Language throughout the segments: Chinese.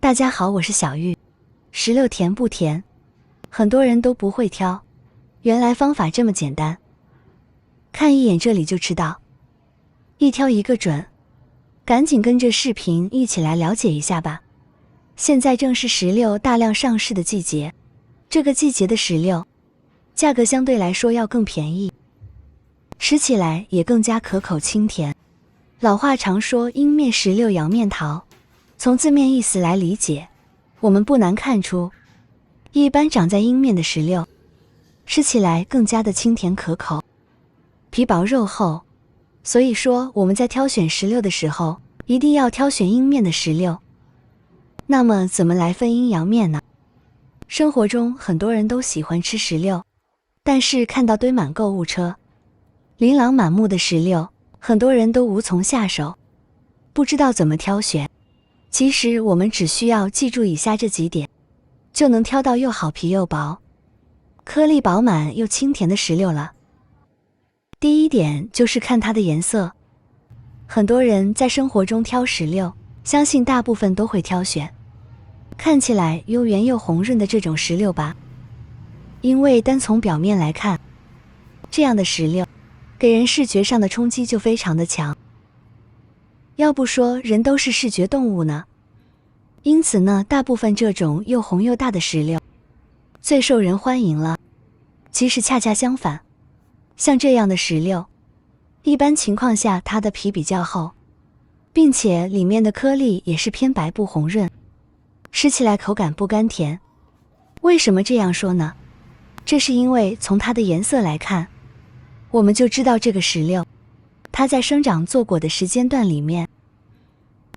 大家好，我是小玉。石榴甜不甜？很多人都不会挑，原来方法这么简单，看一眼这里就知道，一挑一个准。赶紧跟着视频一起来了解一下吧。现在正是石榴大量上市的季节，这个季节的石榴价格相对来说要更便宜，吃起来也更加可口清甜。老话常说阴面石榴阳面桃，从字面意思来理解，我们不难看出，一般长在阴面的石榴吃起来更加的清甜可口，皮薄肉厚。所以说我们在挑选石榴的时候，一定要挑选阴面的石榴。那么怎么来分阴阳面呢？生活中很多人都喜欢吃石榴，但是看到堆满购物车，琳琅满目的石榴，很多人都无从下手，不知道怎么挑选。其实我们只需要记住以下这几点，就能挑到又好皮又薄、颗粒饱满又清甜的石榴了。第一点就是看它的颜色。很多人在生活中挑石榴，相信大部分都会挑选看起来又圆又红润的这种石榴吧。因为单从表面来看，这样的石榴给人视觉上的冲击就非常的强。要不说人都是视觉动物呢？因此呢，大部分这种又红又大的石榴最受人欢迎了。其实恰恰相反，像这样的石榴，一般情况下它的皮比较厚，并且里面的颗粒也是偏白不红润，吃起来口感不甘甜。为什么这样说呢？这是因为从它的颜色来看，我们就知道这个石榴它在生长坐果的时间段里面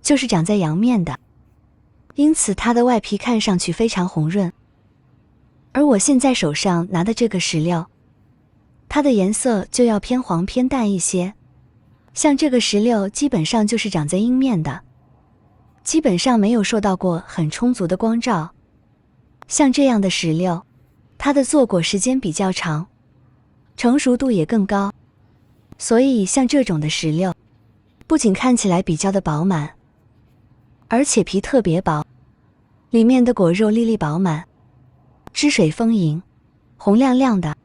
就是长在阳面的，因此它的外皮看上去非常红润。而我现在手上拿的这个石榴，它的颜色就要偏黄偏淡一些。像这个石榴基本上就是长在阴面的，基本上没有受到过很充足的光照。像这样的石榴，它的坐果时间比较长，成熟度也更高。所以像这种的石榴，不仅看起来比较的饱满，而且皮特别薄，里面的果肉粒粒饱满，汁水丰盈，红亮亮的。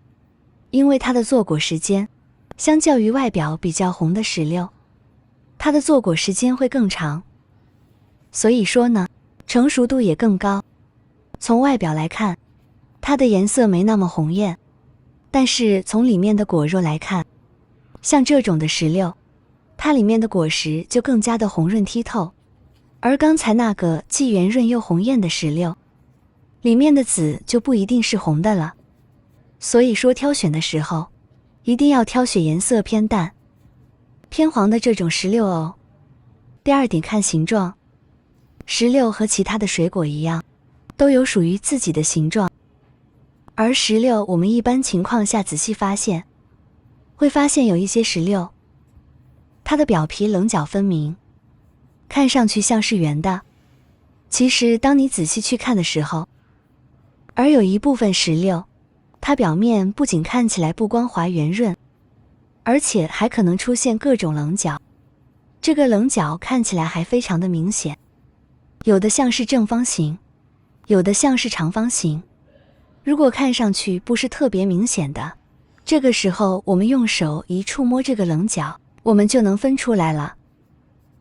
因为它的坐果时间相较于外表比较红的石榴，它的坐果时间会更长，所以说呢，成熟度也更高。从外表来看，它的颜色没那么红艳，但是从里面的果肉来看，像这种的石榴，它里面的果实就更加的红润剔透。而刚才那个既圆润又红艳的石榴，里面的籽就不一定是红的了。所以说挑选的时候，一定要挑选颜色偏淡、偏黄的这种石榴哦。第二点，看形状。石榴和其他的水果一样，都有属于自己的形状。而石榴我们一般情况下仔细发现，会发现有一些石榴，它的表皮棱角分明，看上去像是圆的。其实当你仔细去看的时候，而有一部分石榴，它表面不仅看起来不光滑圆润，而且还可能出现各种棱角。这个棱角看起来还非常的明显，有的像是正方形，有的像是长方形。如果看上去不是特别明显的，这个时候我们用手一触摸这个棱角，我们就能分出来了。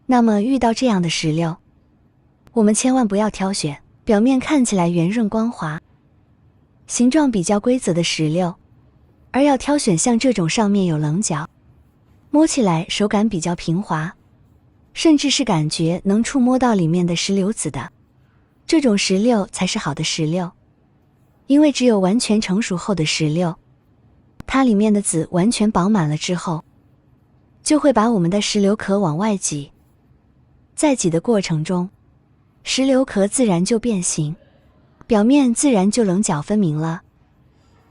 那么遇到这样的石榴，我们千万不要挑选表面看起来圆润光滑、形状比较规则的石榴，而要挑选像这种上面有棱角，摸起来手感比较平滑，甚至是感觉能触摸到里面的石榴籽的，这种石榴才是好的石榴。因为只有完全成熟后的石榴，它里面的籽完全饱满了之后，就会把我们的石榴壳往外挤，在挤的过程中，石榴壳自然就变形，表面自然就棱角分明了。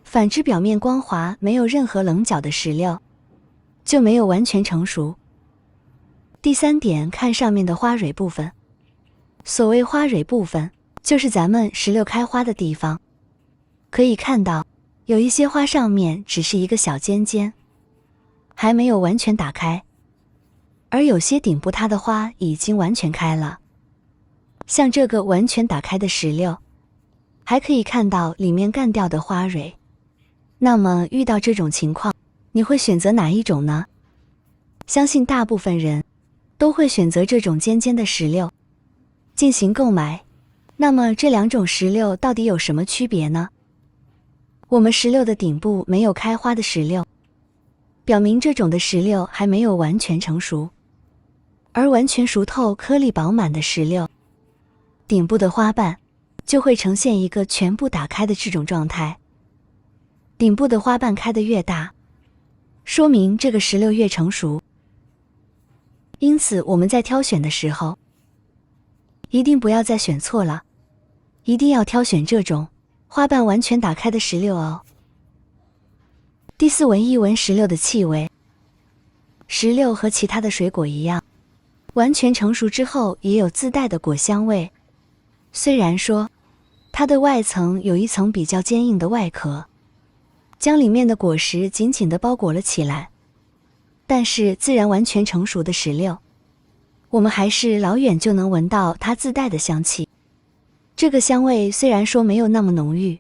反之，表面光滑没有任何棱角的石榴，就没有完全成熟。第三点，看上面的花蕊部分。所谓花蕊部分，就是咱们石榴开花的地方。可以看到，有一些花上面只是一个小尖尖，还没有完全打开，而有些顶部它的花已经完全开了。像这个完全打开的石榴，还可以看到里面干掉的花蕊。那么遇到这种情况，你会选择哪一种呢？相信大部分人都会选择这种尖尖的石榴进行购买。那么这两种石榴到底有什么区别呢？我们石榴的顶部没有开花的石榴，表明这种的石榴还没有完全成熟，而完全熟透、颗粒饱满的石榴，顶部的花瓣就会呈现一个全部打开的这种状态。顶部的花瓣开得越大，说明这个石榴越成熟。因此我们在挑选的时候，一定不要再选错了，一定要挑选这种花瓣完全打开的石榴哦。第4，闻一闻石榴的气味。石榴和其他的水果一样，完全成熟之后也有自带的果香味。虽然说它的外层有一层比较坚硬的外壳，将里面的果实紧紧地包裹了起来，但是自然完全成熟的石榴，我们还是老远就能闻到它自带的香气。这个香味虽然说没有那么浓郁，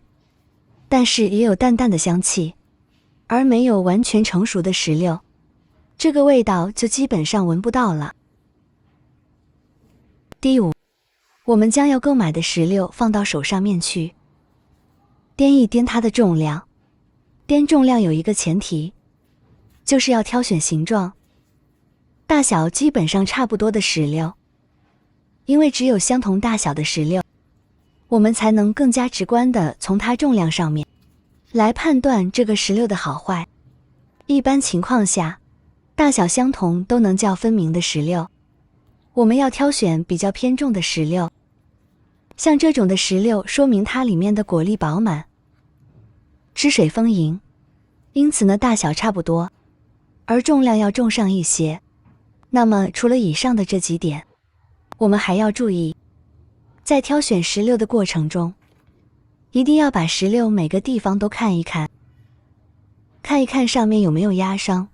但是也有淡淡的香气，而没有完全成熟的石榴，这个味道就基本上闻不到了。第5，我们将要购买的石榴放到手上面去，掂一掂它的重量。掂重量有一个前提，就是要挑选形状、大小基本上差不多的石榴，因为只有相同大小的石榴，我们才能更加直观地从它重量上面来判断这个石榴的好坏。一般情况下，大小相同都能叫分明的石榴，我们要挑选比较偏重的石榴。像这种的石榴，说明它里面的果粒饱满，汁水丰盈，因此呢大小差不多，而重量要重上一些。那么除了以上的这几点，我们还要注意，在挑选石榴的过程中，一定要把石榴每个地方都看一看，看一看上面有没有压伤，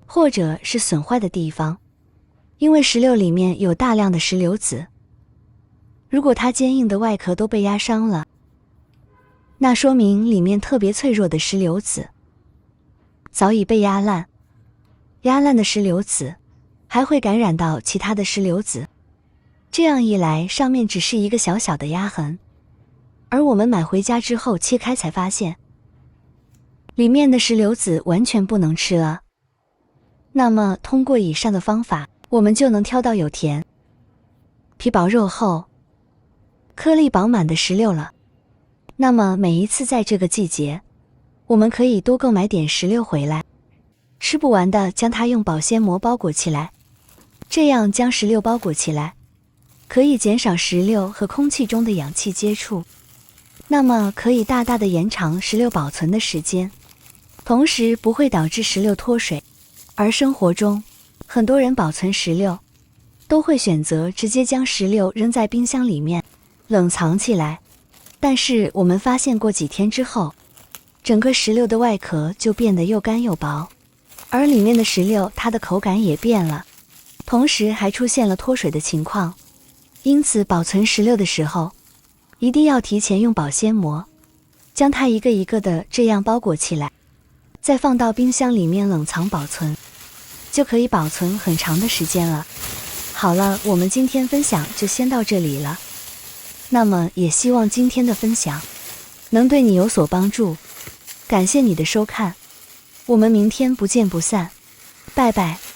或者是损坏的地方。因为石榴里面有大量的石榴籽，如果它坚硬的外壳都被压伤了，那说明里面特别脆弱的石榴籽早已被压烂。压烂的石榴籽还会感染到其他的石榴籽，这样一来上面只是一个小小的压痕，而我们买回家之后切开才发现，里面的石榴籽完全不能吃了。那么通过以上的方法，我们就能挑到有甜、皮薄肉厚、颗粒饱满的石榴了。那么每一次在这个季节，我们可以多购买点石榴回来，吃不完的将它用保鲜膜包裹起来，这样将石榴包裹起来，可以减少石榴和空气中的氧气接触，那么可以大大的延长石榴保存的时间，同时不会导致石榴脱水。而生活中很多人保存石榴都会选择直接将石榴扔在冰箱里面冷藏起来，但是我们发现过几天之后，整个石榴的外壳就变得又干又薄，而里面的石榴它的口感也变了，同时还出现了脱水的情况。因此保存石榴的时候，一定要提前用保鲜膜将它一个一个的这样包裹起来，再放到冰箱里面冷藏保存，就可以保存很长的时间了。好了，我们今天分享就先到这里了。那么也希望今天的分享能对你有所帮助，感谢你的收看，我们明天不见不散，拜拜。